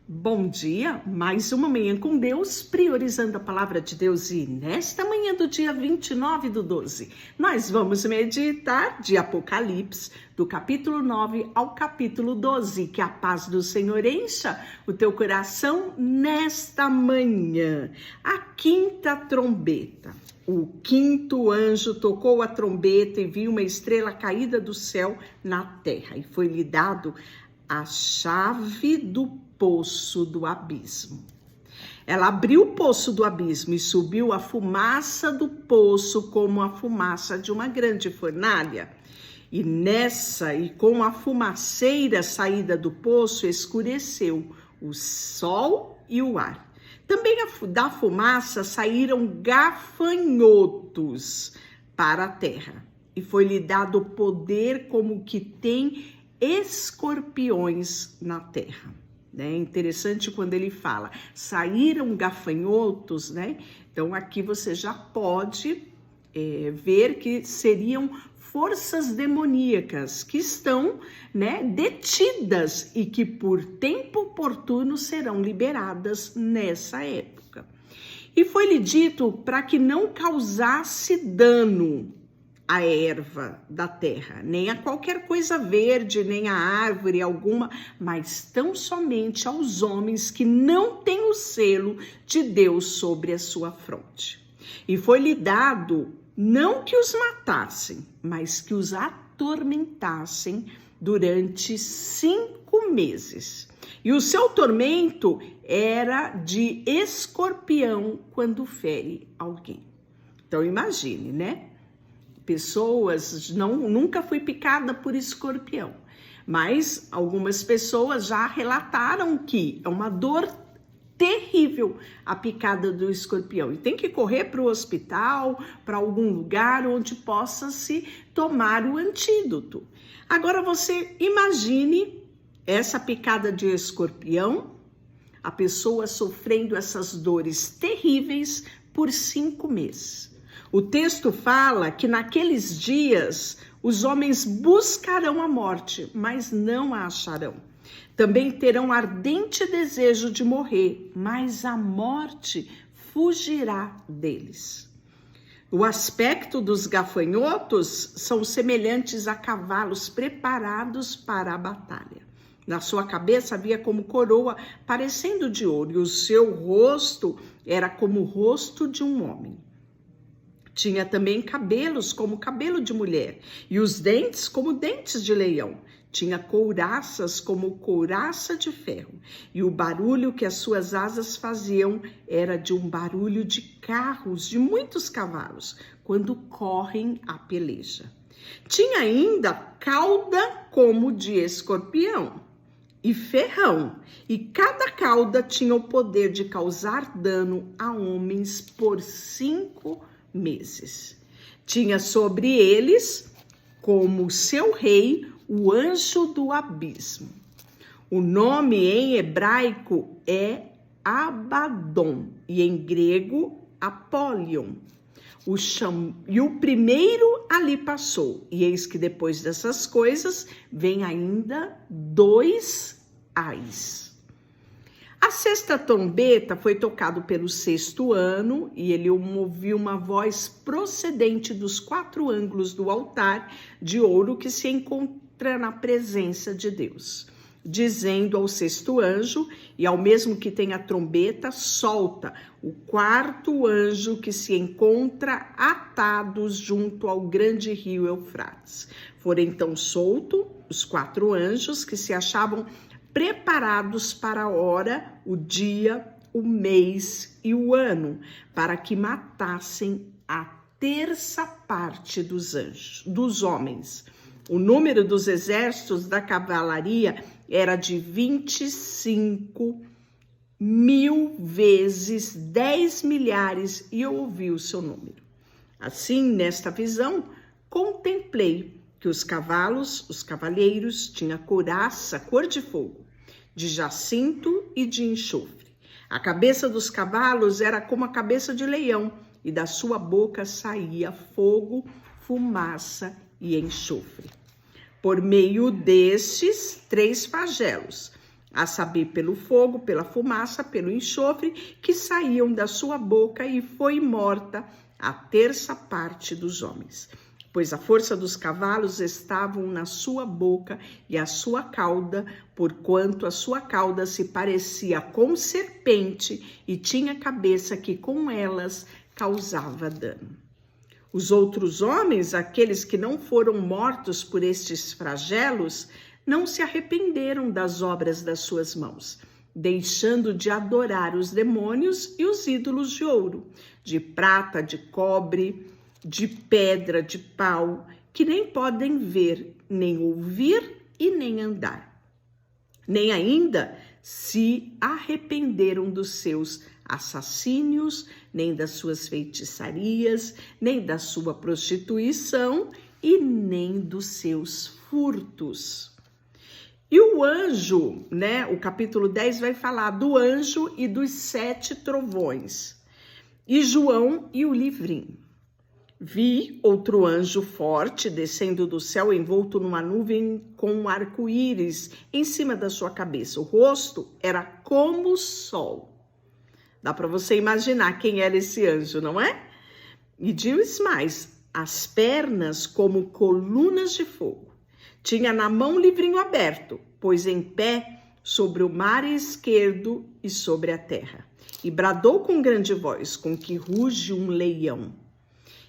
Bom dia, mais uma manhã com Deus, priorizando a palavra de Deus. E nesta manhã do dia 29/12, nós vamos meditar de Apocalipse, do capítulo 9 ao capítulo 12. Que a paz do Senhor encha o teu coração nesta manhã. A quinta trombeta. O quinto anjo tocou a trombeta e viu uma estrela caída do céu na terra. E foi-lhe dado a chave do poço do abismo. Ela abriu o poço do abismo e subiu a fumaça do poço como a fumaça de uma grande fornalha. E com a fumaceira saída do poço, escureceu o sol e o ar. Também da fumaça saíram gafanhotos para a terra. E foi-lhe dado poder como que tem escorpiões na terra. É interessante quando ele fala, saíram gafanhotos, né? Então aqui você já pode ver que seriam forças demoníacas que estão, detidas e que por tempo oportuno serão liberadas nessa época. E foi-lhe dito para que não causasse dano a erva da terra, nem a qualquer coisa verde, nem a árvore alguma, mas tão somente aos homens que não têm o selo de Deus sobre a sua fronte. E foi-lhe dado não que os matassem, mas que os atormentassem durante 5 meses. E o seu tormento era de escorpião quando fere alguém. Então imagine, Pessoas, nunca fui picada por escorpião, mas algumas pessoas já relataram que é uma dor terrível a picada do escorpião. E tem que correr para o hospital, para algum lugar onde possa se tomar o antídoto. Agora você imagine essa picada de escorpião, a pessoa sofrendo essas dores terríveis por 5 meses. O texto fala que naqueles dias os homens buscarão a morte, mas não a acharão. Também terão ardente desejo de morrer, mas a morte fugirá deles. O aspecto dos gafanhotos são semelhantes a cavalos preparados para a batalha. Na sua cabeça havia como coroa parecendo de ouro, e o seu rosto era como o rosto de um homem. Tinha também cabelos como cabelo de mulher, e os dentes como dentes de leão. Tinha couraças como couraça de ferro, e o barulho que as suas asas faziam era de um barulho de carros de muitos cavalos, quando correm a peleja. Tinha ainda cauda como de escorpião e ferrão, e cada cauda tinha o poder de causar dano a homens por 5 meses. Tinha sobre eles, como seu rei, o anjo do abismo. O nome em hebraico é Abaddon e em grego Apollyon. E o primeiro ali passou. E eis que depois dessas coisas vem ainda 2 ais. A 6ª trombeta foi tocado pelo 6º ano, e ele ouviu uma voz procedente dos 4 ângulos do altar de ouro que se encontra na presença de Deus, dizendo ao 6º anjo e ao mesmo que tem a trombeta, solta o 4º anjo que se encontra atados junto ao grande rio Eufrates. Foram então soltos os 4 anjos que se achavam preparados para a hora, o dia, o mês e o ano, para que matassem a 1/3 parte dos homens. O número dos exércitos da cavalaria era de 25.000 vezes 10 milhares, e eu ouvi o seu número. Assim, nesta visão, contemplei que os cavaleiros, tinham couraça cor de fogo, de jacinto e de enxofre. A cabeça dos cavalos era como a cabeça de leão, e da sua boca saía fogo, fumaça e enxofre. Por meio destes 3 flagelos, a saber, pelo fogo, pela fumaça, pelo enxofre que saíam da sua boca, e foi morta a terça parte dos homens. Pois a força dos cavalos estavam na sua boca e a sua cauda, porquanto a sua cauda se parecia com serpente e tinha cabeça que com elas causava dano. Os outros homens, aqueles que não foram mortos por estes flagelos, não se arrependeram das obras das suas mãos, deixando de adorar os demônios e os ídolos de ouro, de prata, de cobre, de pedra, de pau, que nem podem ver, nem ouvir e nem andar. Nem ainda se arrependeram dos seus assassínios, nem das suas feitiçarias, nem da sua prostituição e nem dos seus furtos. E o anjo, né? O capítulo 10 vai falar do anjo e dos 7 trovões. E João e o livrinho. Vi outro anjo forte descendo do céu, envolto numa nuvem com um arco-íris em cima da sua cabeça. O rosto era como o sol. Dá para você imaginar quem era esse anjo, não é? E diz mais, as pernas como colunas de fogo. Tinha na mão um livrinho aberto, pôs em pé sobre o mar esquerdo e sobre a terra. E bradou com grande voz, com que ruge um leão.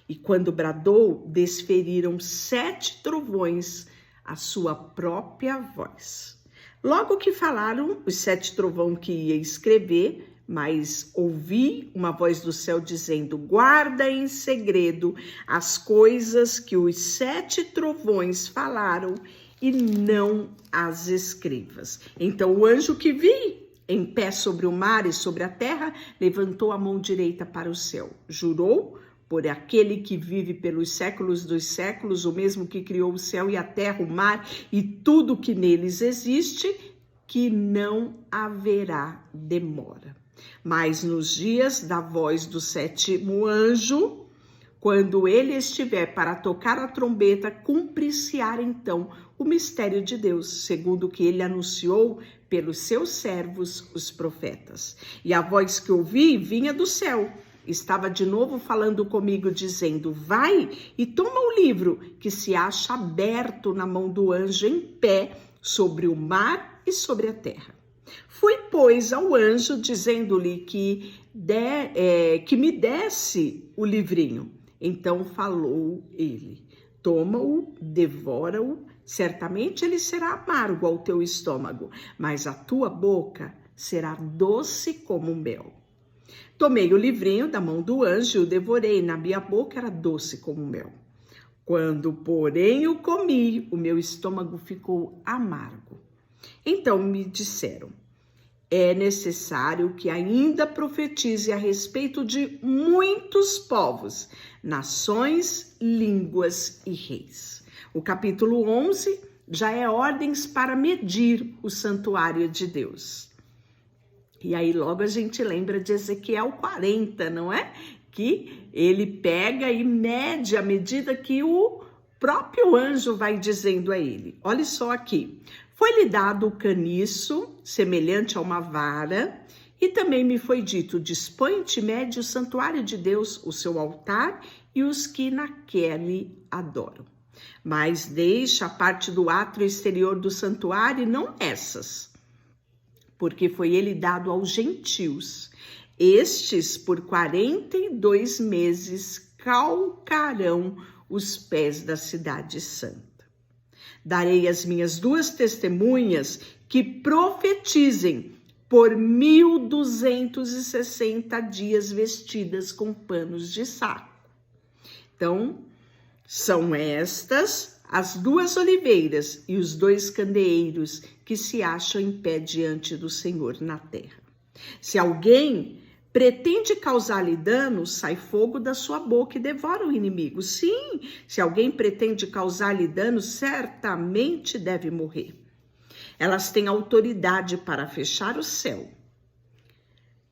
E quando bradou, desferiram 7 trovões a sua própria voz. Logo que falaram, os 7 trovões que ia escrever, mas ouvi uma voz do céu dizendo, guarda em segredo as coisas que os 7 trovões falaram e não as escrevas. Então o anjo que vi em pé sobre o mar e sobre a terra, levantou a mão direita para o céu, jurou por aquele que vive pelos séculos dos séculos, o mesmo que criou o céu e a terra, o mar e tudo que neles existe, que não haverá demora. Mas nos dias da voz do 7º anjo, quando ele estiver para tocar a trombeta, cumprir-se-á então o mistério de Deus, segundo o que ele anunciou pelos seus servos, os profetas. E a voz que ouvi vinha do céu. Estava de novo falando comigo, dizendo, vai e toma o livro que se acha aberto na mão do anjo em pé sobre o mar e sobre a terra. Fui, pois, ao anjo, dizendo-lhe que me desse o livrinho. Então falou ele, toma-o, devora-o, certamente ele será amargo ao teu estômago, mas a tua boca será doce como mel. Tomei o livrinho da mão do anjo e o devorei, na minha boca era doce como mel. Quando, porém, o comi, o meu estômago ficou amargo. Então me disseram, é necessário que ainda profetize a respeito de muitos povos, nações, línguas e reis. O capítulo 11 já é ordens para medir o santuário de Deus. E aí logo a gente lembra de Ezequiel 40, não é? Que ele pega e mede à medida que o próprio anjo vai dizendo a ele. Olha só aqui. Foi-lhe dado o caniço, semelhante a uma vara, e também me foi dito, dispõe-te, mede o santuário de Deus, o seu altar e os que naquele adoram. Mas deixa a parte do átrio exterior do santuário e não essas, porque foi ele dado aos gentios. Estes, por 42 meses, calcarão os pés da cidade santa. Darei as minhas 2 testemunhas que profetizem por 1260 dias vestidas com panos de saco. Então, são estas as 2 oliveiras e os 2 candeeiros que se acham em pé diante do Senhor na terra. Se alguém pretende causar-lhe dano, sai fogo da sua boca e devora o inimigo. Sim, se alguém pretende causar-lhe dano, certamente deve morrer. Elas têm autoridade para fechar o céu,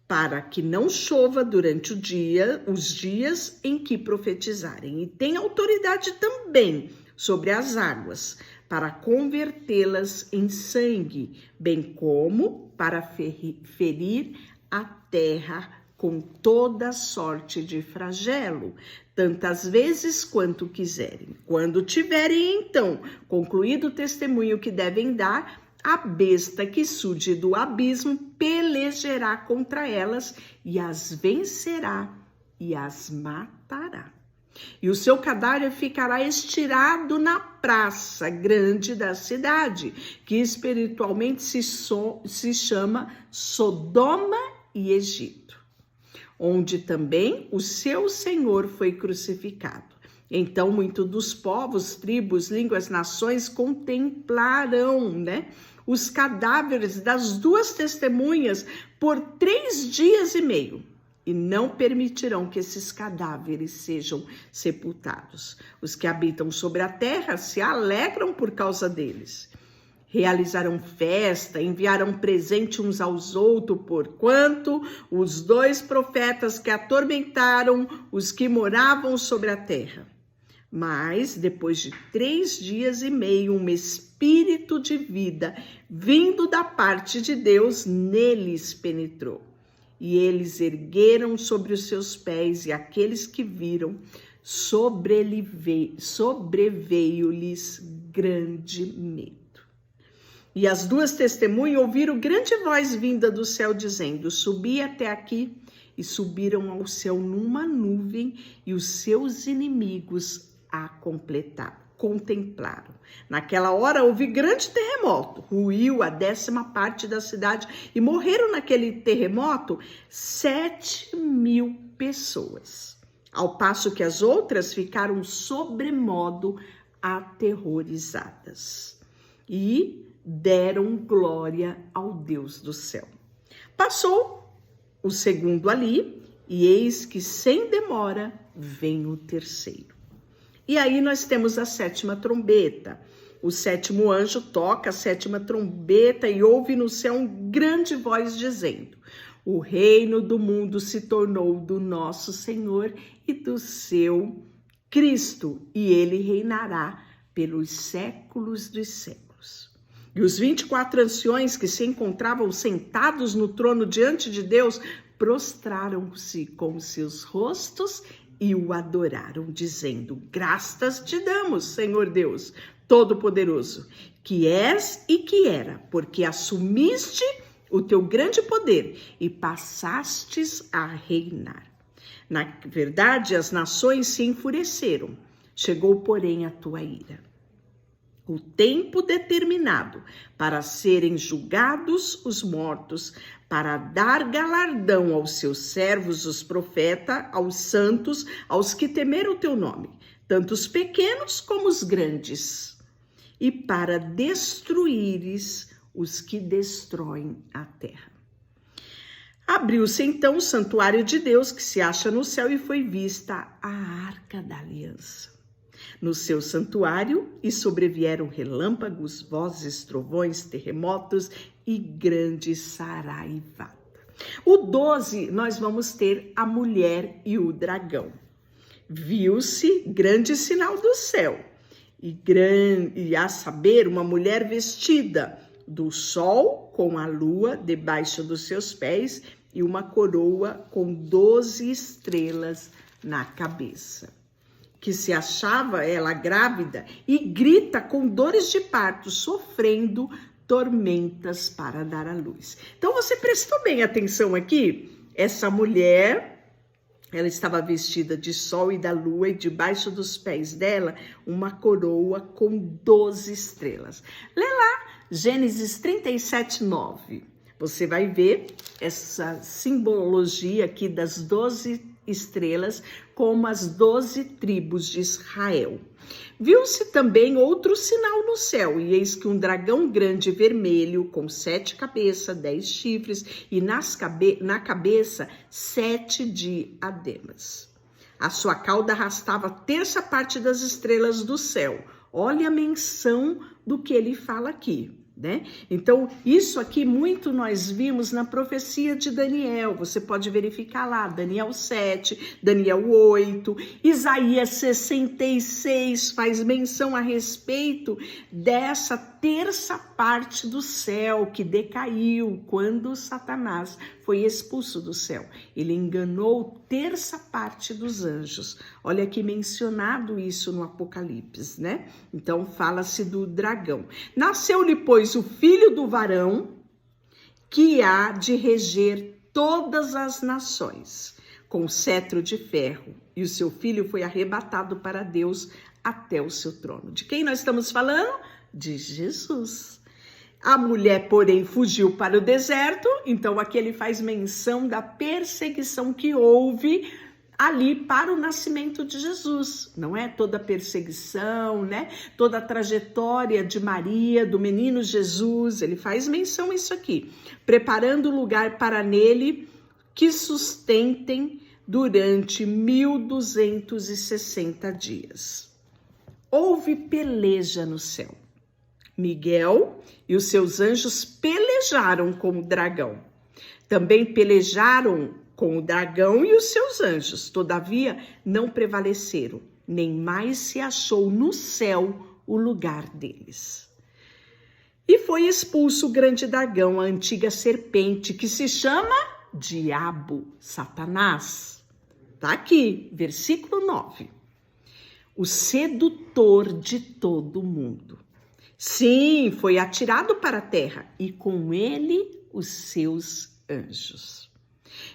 para que não chova durante os dias em que profetizarem. E têm autoridade também sobre as águas, para convertê-las em sangue, bem como para ferir a terra com toda sorte de flagelo, tantas vezes quanto quiserem. Quando tiverem, então, concluído o testemunho que devem dar, a besta que surge do abismo pelejará contra elas e as vencerá e as matará. E o seu cadáver ficará estirado na praça grande da cidade, que espiritualmente se chama Sodoma e Egito, onde também o seu Senhor foi crucificado. Então, muitos dos povos, tribos, línguas, nações contemplarão, os cadáveres das duas testemunhas por 3 dias e meio. E não permitirão que esses cadáveres sejam sepultados. Os que habitam sobre a terra se alegram por causa deles. Realizarão festa, enviarão presente uns aos outros, porquanto os 2 profetas que atormentaram os que moravam sobre a terra. Mas, depois de 3 dias e meio, um espírito de vida, vindo da parte de Deus, neles penetrou. E eles ergueram sobre os seus pés, e aqueles que viram, sobreveio-lhes grande medo. E as 2 testemunhas ouviram grande voz vinda do céu, dizendo: subi até aqui, e subiram ao céu numa nuvem, e os seus inimigos a contemplaram. Naquela hora houve grande terremoto, ruiu a 10ª parte da cidade e morreram naquele terremoto 7.000 pessoas, ao passo que as outras ficaram sobremodo aterrorizadas e deram glória ao Deus do céu. Passou o segundo ali, e eis que sem demora vem o terceiro. E aí nós temos a 7ª trombeta. O 7º anjo toca a 7ª trombeta e ouve no céu uma grande voz dizendo: o reino do mundo se tornou do nosso Senhor e do seu Cristo, e ele reinará pelos séculos dos séculos. E os 24 anciões que se encontravam sentados no trono diante de Deus prostraram-se com seus rostos e o adoraram, dizendo: graças te damos, Senhor Deus Todo-Poderoso, que és e que era, porque assumiste o teu grande poder e passastes a reinar. Na verdade, as nações se enfureceram, chegou, porém, a tua ira. O tempo determinado para serem julgados os mortos, para dar galardão aos seus servos, os profetas, aos santos, aos que temeram o teu nome, tanto os pequenos como os grandes, e para destruíres os que destroem a terra. Abriu-se então o santuário de Deus que se acha no céu e foi vista a Arca da Aliança no seu santuário, e sobrevieram relâmpagos, vozes, trovões, terremotos e grande saraivada. O 12, nós vamos ter a mulher e o dragão. Viu-se grande sinal do céu, e a saber, uma mulher vestida do sol com a lua debaixo dos seus pés e uma coroa com 12 estrelas na cabeça, que se achava ela grávida e grita com dores de parto, sofrendo tormentas para dar à luz. Então você prestou bem atenção aqui? Essa mulher, ela estava vestida de sol e da lua, e debaixo dos pés dela uma coroa com 12 estrelas. Lê lá Gênesis 37:9. Você vai ver essa simbologia aqui das 12 estrelas como as 12 tribos de Israel. Viu-se também outro sinal no céu, e eis que um dragão grande vermelho, com 7 cabeças, 10 chifres, e na cabeça 7 diademas. A sua cauda arrastava a 1/3 das estrelas do céu. Olha a menção do que ele fala aqui. né? Então, isso aqui muito nós vimos na profecia de Daniel. Você pode verificar lá, Daniel 7, Daniel 8, Isaías 66 faz menção a respeito dessa terça parte do céu que decaiu quando Satanás foi expulso do céu. Ele enganou terça parte dos anjos. Olha aqui mencionado isso no Apocalipse, né? Então fala-se do dragão. Nasceu-lhe, pois, o filho do varão, que há de reger todas as nações, com cetro de ferro, e o seu filho foi arrebatado para Deus até o seu trono. De quem nós estamos falando? De Jesus. A mulher, porém, fugiu para o deserto. Então aqui ele faz menção da perseguição que houve ali para o nascimento de Jesus. Não é toda a perseguição, né? Toda a trajetória de Maria, do menino Jesus, ele faz menção a isso aqui. Preparando lugar para nele que sustentem durante 1260 dias. Houve peleja no céu. Miguel e os seus anjos pelejaram com o dragão. Também pelejaram com o dragão e os seus anjos. Todavia, não prevaleceram, nem mais se achou no céu o lugar deles. E foi expulso o grande dragão, a antiga serpente, que se chama Diabo, Satanás. Tá aqui, versículo 9. O sedutor de todo mundo. Sim, foi atirado para a terra, e com ele os seus anjos.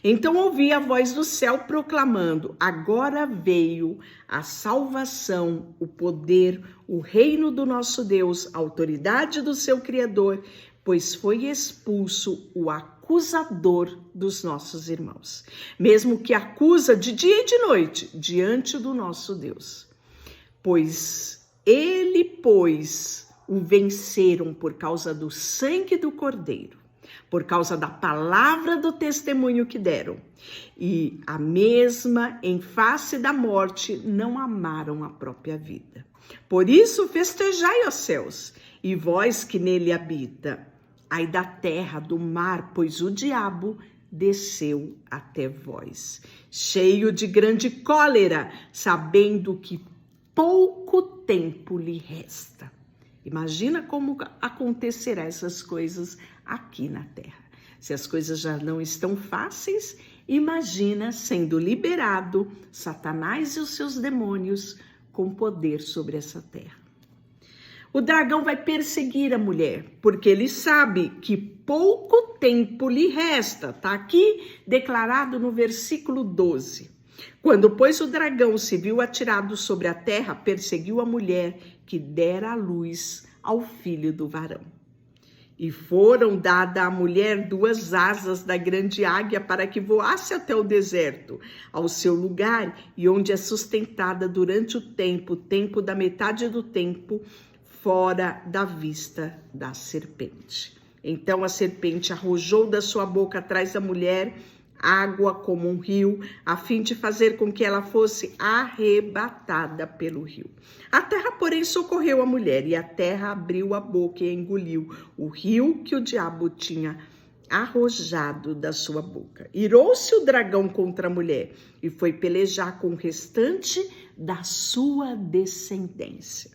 Então ouvi a voz do céu proclamando: agora veio a salvação, o poder, o reino do nosso Deus, a autoridade do seu Criador, pois foi expulso o acusador dos nossos irmãos, mesmo que acusa de dia e de noite diante do nosso Deus. Pois o venceram por causa do sangue do Cordeiro, por causa da palavra do testemunho que deram, e a mesma em face da morte não amaram a própria vida. Por isso festejai, ó céus, e vós que nele habita, ai da terra, do mar, pois o diabo desceu até vós, cheio de grande cólera, sabendo que pouco tempo lhe resta. Imagina como acontecerá essas coisas aqui na terra. Se as coisas já não estão fáceis, imagina sendo liberado Satanás e os seus demônios com poder sobre essa terra. O dragão vai perseguir a mulher, porque ele sabe que pouco tempo lhe resta. Está aqui declarado no versículo 12. Quando, pois, o dragão se viu atirado sobre a terra, perseguiu a mulher que dera à luz ao filho do varão. E foram dadas à mulher 2 asas da grande águia para que voasse até o deserto, ao seu lugar, e onde é sustentada durante o tempo da metade do tempo, fora da vista da serpente. Então a serpente arrojou da sua boca atrás da mulher água como um rio, a fim de fazer com que ela fosse arrebatada pelo rio. A terra, porém, socorreu a mulher, e a terra abriu a boca e engoliu o rio que o diabo tinha arrojado da sua boca. Irou-se o dragão contra a mulher e foi pelejar com o restante da sua descendência,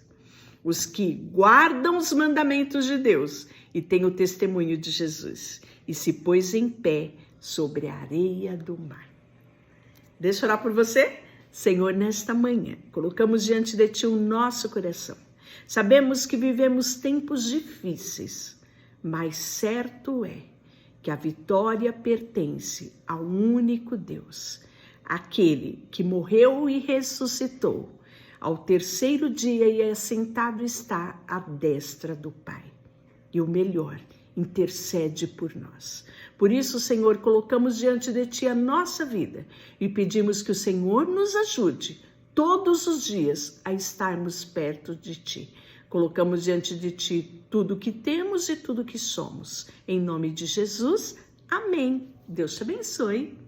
os que guardam os mandamentos de Deus e têm o testemunho de Jesus, e se pôs em pé sobre a areia do mar. Deixa eu orar por você. Senhor, nesta manhã, colocamos diante de Ti o nosso coração. Sabemos que vivemos tempos difíceis, mas certo é que a vitória pertence ao único Deus, aquele que morreu e ressuscitou ao terceiro dia e assentado está à destra do Pai. E o melhor, intercede por nós. Por isso, Senhor, colocamos diante de Ti a nossa vida e pedimos que o Senhor nos ajude todos os dias a estarmos perto de Ti. Colocamos diante de Ti tudo que temos e tudo que somos. Em nome de Jesus, amém. Deus te abençoe.